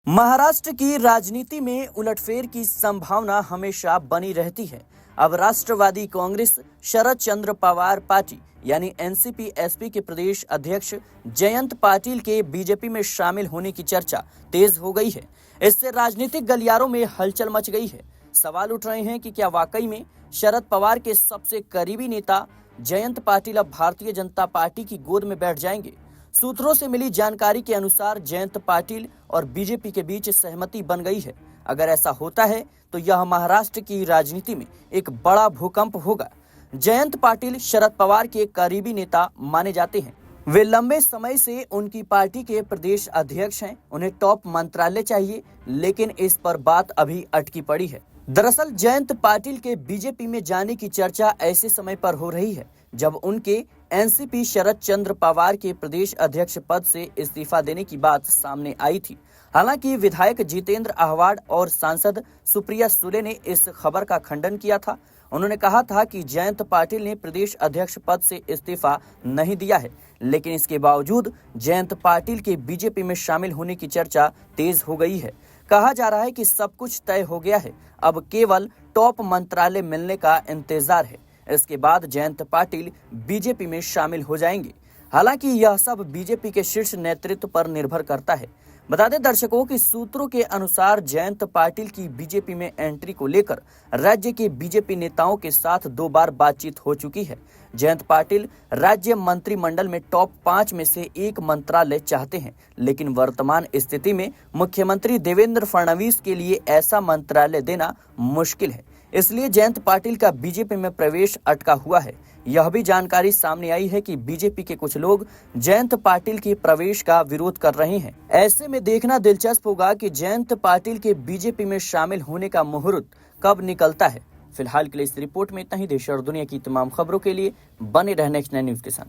महाराष्ट्र की राजनीति में उलटफेर की संभावना हमेशा बनी रहती है। अब राष्ट्रवादी कांग्रेस शरद चंद्र पवार पार्टी यानी एनसीपी-एसपी के प्रदेश अध्यक्ष जयंत पाटिल के बीजेपी में शामिल होने की चर्चा तेज हो गई है। इससे राजनीतिक गलियारों में हलचल मच गई है। सवाल उठ रहे हैं कि क्या वाकई में शरद पवार के सबसे करीबी नेता जयंत पाटिल अब भारतीय जनता पार्टी की गोद में बैठ जाएंगे। सूत्रों से मिली जानकारी के अनुसार जयंत पाटिल और बीजेपी के बीच सहमति बन गई है। अगर ऐसा होता है तो यह महाराष्ट्र की राजनीति में एक बड़ा भूकंप होगा। जयंत पाटिल शरद पवार के करीबी नेता माने जाते हैं। वे लंबे समय से उनकी पार्टी के प्रदेश अध्यक्ष हैं। उन्हें टॉप मंत्रालय चाहिए, लेकिन इस पर बात अभी अटकी पड़ी है। दरअसल जयंत पाटिल के बीजेपी में जाने की चर्चा ऐसे समय पर हो रही है जब उनके एनसीपी शरद चंद्र पवार के प्रदेश अध्यक्ष पद से इस्तीफा देने की बात सामने आई थी। हालांकि विधायक जितेंद्र आह्वाड और सांसद सुप्रिया सुले ने इस खबर का खंडन किया था। उन्होंने कहा था कि जयंत पाटिल ने प्रदेश अध्यक्ष पद से इस्तीफा नहीं दिया है, लेकिन इसके बावजूद जयंत पाटिल के बीजेपी में शामिल होने की चर्चा तेज हो गई है। कहा जा रहा है कि सब कुछ तय हो गया है, अब केवल टॉप मंत्रालय मिलने का इंतजार है। इसके बाद जयंत पाटिल बीजेपी में शामिल हो जाएंगे। हालांकि यह सब बीजेपी के शीर्ष नेतृत्व पर निर्भर करता है। बता दें दर्शकों की सूत्रों के अनुसार जयंत पाटिल की बीजेपी में एंट्री को लेकर राज्य के बीजेपी नेताओं के साथ 2 बार बातचीत हो चुकी है। जयंत पाटिल राज्य मंत्रिमंडल में टॉप 5 में से एक मंत्रालय चाहते हैं, लेकिन वर्तमान स्थिति में मुख्यमंत्री देवेंद्र फडणवीस के लिए ऐसा मंत्रालय देना मुश्किल है। इसलिए जयंत पाटिल का बीजेपी में प्रवेश अटका हुआ है। यह भी जानकारी सामने आई है कि बीजेपी के कुछ लोग जयंत पाटिल के प्रवेश का विरोध कर रहे हैं। ऐसे में देखना दिलचस्प होगा कि जयंत पाटिल के बीजेपी में शामिल होने का मुहूर्त कब निकलता है। फिलहाल के लिए इस रिपोर्ट में इतना ही। देश और दुनिया की तमाम खबरों के लिए बने रहने नेक्स्ट 9 न्यूज के साथ।